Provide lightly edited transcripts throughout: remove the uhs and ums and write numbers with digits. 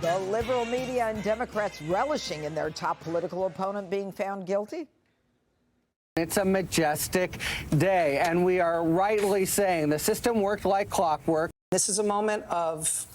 The liberal media and Democrats relishing in their top political opponent being found guilty. It's a majestic day, and we are rightly saying the system worked like clockwork. This is a moment of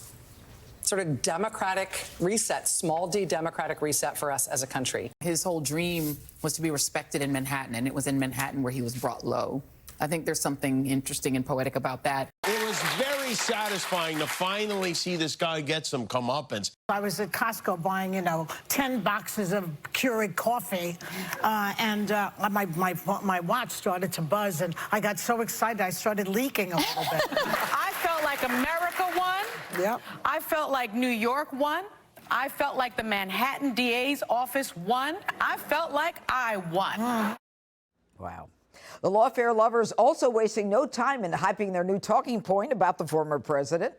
sort of democratic reset, small d democratic reset for us as a country. His whole dream was to be respected in Manhattan, and it was in Manhattan where he was brought low. I think there's something interesting and poetic about that. It was very satisfying to finally see this guy get some comeuppance. I was at Costco buying, 10 boxes of Keurig coffee, and my watch started to buzz, and I got so excited I started leaking a little bit. I felt like America won. Yep. I felt like New York won. I felt like the Manhattan DA's office won. I felt like I won. Wow. The lawfare lovers also wasting no time in hyping their new talking point about the former president.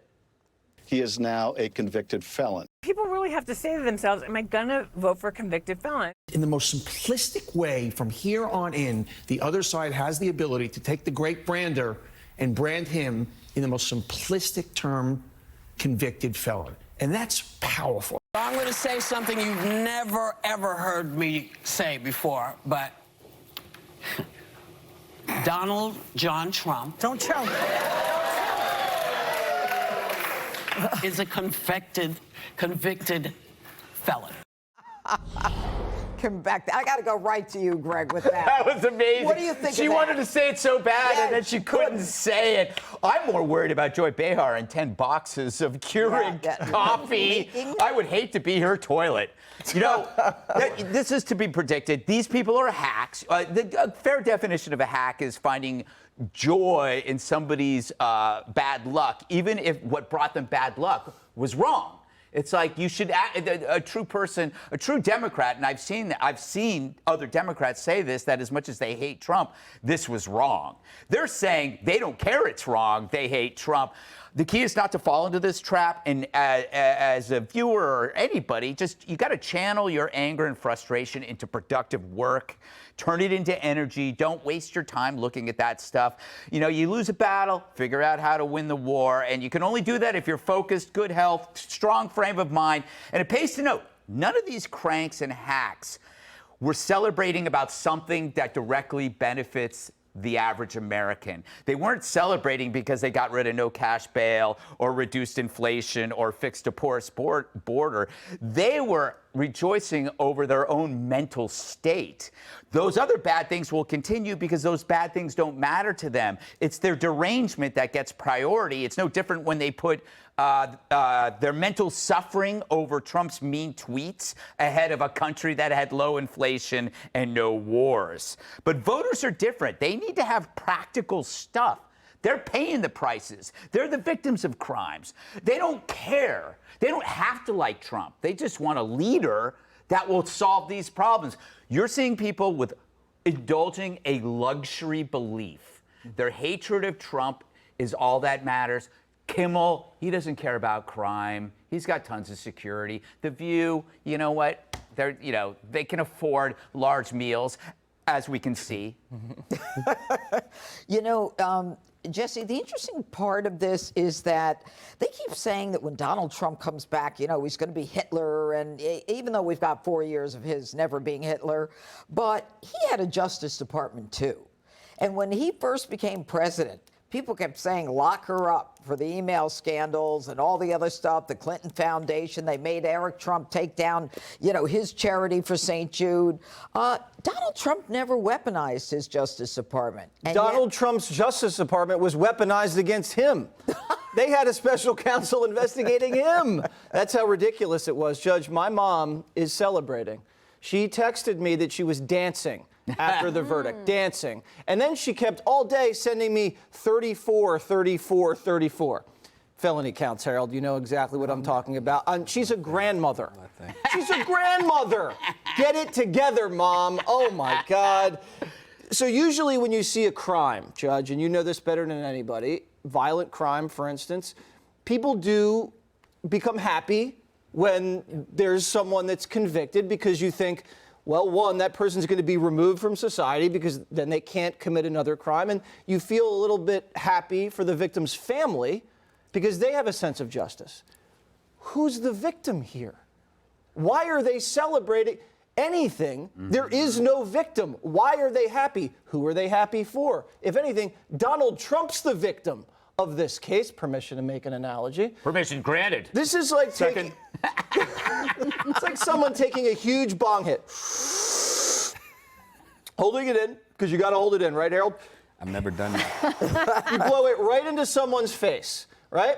He is now a convicted felon. People really have to say to themselves, am I going to vote for a convicted felon? In the most simplistic way, from here on in, the other side has the ability to take the great brander and brand him in the most simplistic term, convicted felon. And that's powerful. I'm going to say something you've never, ever heard me say before, but Donald John Trump. Don't tell me. Is a convicted felon. Come back. I got to go right to you, Greg, with that. That was amazing. What do you think She of that? wanted to say it so bad, Yeah, and then she couldn't say it. I'm more worried about Joy Behar and 10 boxes of Keurig coffee. I would hate to be her toilet. This is to be predicted. These people are hacks. A fair definition of a hack is finding joy in somebody's bad luck, even if what brought them bad luck was wrong. It's like you should a true person, a true Democrat, and I've seen other Democrats say this, that as much as they hate Trump, this was wrong. They're saying they don't care it's wrong, they hate Trump. The key is not to fall into this trap, and as a viewer or anybody, you got to channel your anger and frustration into productive work. Turn it into energy. Don't waste your time looking at that stuff. You lose a battle, figure out how to win the war, and you can only do that if you're focused, good health, strong frame of mind. And it pays to note, none of these cranks and hacks were celebrating about something that directly benefits the average American. They weren't celebrating because they got rid of no cash bail or reduced inflation or fixed a porous border. They were rejoicing over their own mental state. Those other bad things will continue because those bad things don't matter to them. It's their derangement that gets priority. It's no different when they put their mental suffering over Trump's mean tweets ahead of a country that had low inflation and no wars. But voters are different. They need to have practical stuff. They're paying the prices. They're the victims of crimes. They don't care. They don't have to like Trump. They just want a leader that will solve these problems. You're seeing people with indulging a luxury belief. Their hatred of Trump is all that matters. Kimmel, he doesn't care about crime. He's got tons of security. The View, you know what? They can afford large meals, as we can see. Jesse, the interesting part of this is that they keep saying that when Donald Trump comes back, he's going to be Hitler, and even though we've got 4 years of his never being Hitler, but he had a Justice Department too. And when he first became president, people kept saying, lock her up for the email scandals and all the other stuff, the Clinton Foundation. They made Eric Trump take down, his charity for St. Jude. Donald Trump never weaponized his Justice Department. Donald Trump's Justice Department was weaponized against him. They had a special counsel investigating him. That's how ridiculous it was. Judge, my mom is celebrating. She texted me that she was dancing after the verdict, dancing. And then she kept all day sending me 34, 34, 34. Felony counts, Harold. You know exactly what I'm talking about. She's a grandmother. She's a grandmother. Get it together, Mom. Oh, my God. So usually when you see a crime, Judge, and you know this better than anybody, violent crime, for instance, people do become happy when there's someone that's convicted because you think, well, one, that person's going to be removed from society because then they can't commit another crime. And you feel a little bit happy for the victim's family because they have a sense of justice. who's the victim here? Why are they celebrating anything? There is no victim. Why are they happy? Who are they happy for? If anything, Donald Trump's the victim of this case. Permission to make an analogy. Permission granted. This is like Second. It's like someone taking a huge bong hit, holding it in, because you got to hold it in, right, Harold? I've never done that. You blow it right into someone's face, right?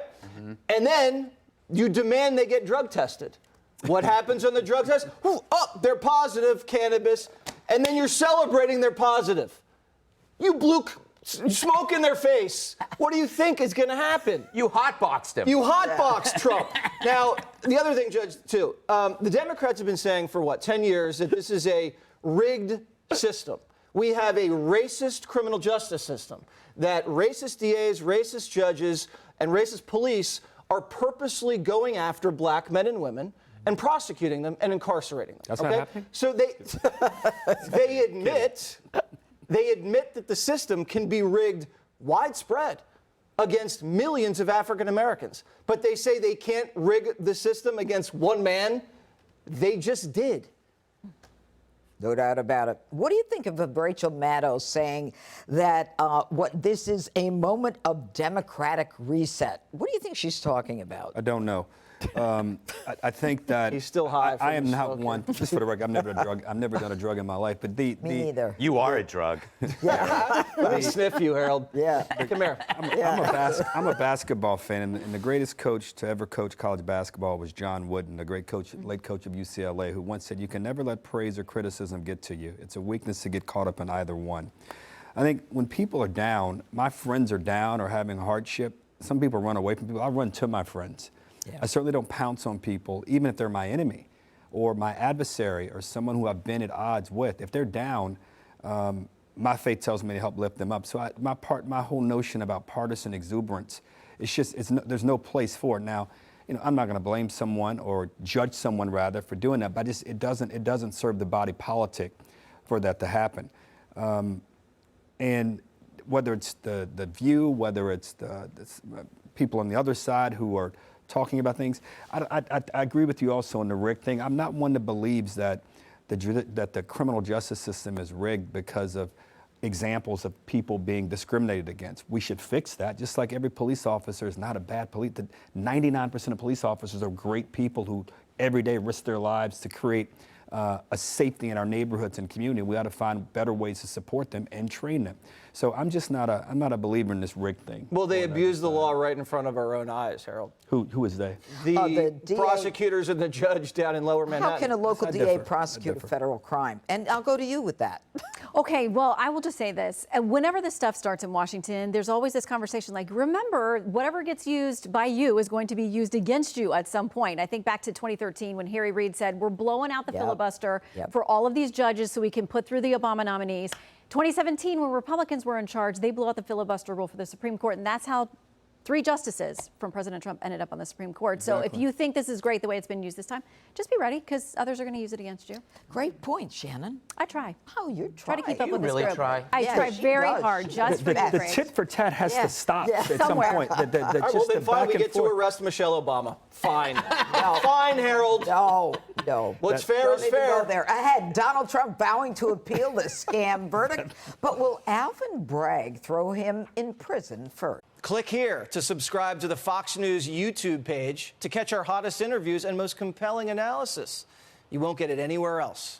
And then you demand they get drug tested. What happens on the drug test? Oh, they're positive, cannabis. And then you're celebrating they're positive. You blew smoke in their face. What do you think is going to happen? You hotboxed him. You hotboxed Trump. Now, the other thing, Judge, too, the Democrats have been saying for, 10 years that this is a rigged system. We have a racist criminal justice system, that racist DAs, racist judges, and racist police are purposely going after black men and women and prosecuting them and incarcerating them. That's not happening? So they admit that the system can be rigged widespread against millions of African Americans. But they say they can't rig the system against one man. They just did. No doubt about it. What do you think of Rachel Maddow saying that this is a moment of democratic reset? What do you think she's talking about? I don't know. I think that he's still high. I am not one. Just for the record, I've never done a drug in my life. But Me neither. You are a drug. Yeah. Let me sniff you, Harold. Yeah. Come here. I'm a basketball fan, and the greatest coach to ever coach college basketball was John Wooden, the great coach, late coach of UCLA, who once said, "You can never let praise or criticism get to you. It's a weakness to get caught up in either one." I think when people are down, my friends are down or having hardship. Some people run away from people. I run to my friends. I certainly don't pounce on people, even if they're my enemy or my adversary or someone who I've been at odds with. If they're down, my faith tells me to help lift them up. So my whole notion about partisan exuberance, there's no place for it. Now, I'm not going to blame someone or judge someone rather for doing that, but it doesn't serve the body politic for that to happen. And whether it's the View, whether it's the people on the other side who are talking about things. I agree with you also on the rigged thing. I'm not one that believes that the criminal justice system is rigged because of examples of people being discriminated against. We should fix that, just like every police officer is not a bad police. 99% of police officers are great people who every day risk their lives to create a safety in our neighborhoods and community. We ought to find better ways to support them and train them. So I'm not a believer in this rigged thing. Well, they abuse the law right in front of our own eyes, Harold. Who is they? The prosecutors and the judge down in Lower Manhattan. How can a local DA prosecute a federal crime? And I'll go to you with that. Okay, well, I will just say this. Whenever this stuff starts in Washington, there's always this conversation like, remember, whatever gets used by you is going to be used against you at some point. I think back to 2013 when Harry Reid said, we're blowing out the filibuster for all of these judges so we can put through the Obama nominees. 2017, when Republicans were in charge, they blew out the filibuster rule for the Supreme Court, and that's how 3 justices from President Trump ended up on the Supreme Court. Exactly. So if you think this is great the way it's been used this time, just be ready, because others are going to use it against you. Great point, Shannon. I try. Oh, you try to keep up with this really group. try? I try very hard just for that. The tit for tat has to stop at some point. Well, then fine, we get to arrest Michelle Obama. Fine. Fine, Harold. No. What's fair is fair. Go there. I had Donald Trump vowing to appeal the scam verdict, but will Alvin Bragg throw him in prison first? Click here to subscribe to the Fox News YouTube page to catch our hottest interviews and most compelling analysis. You won't get it anywhere else.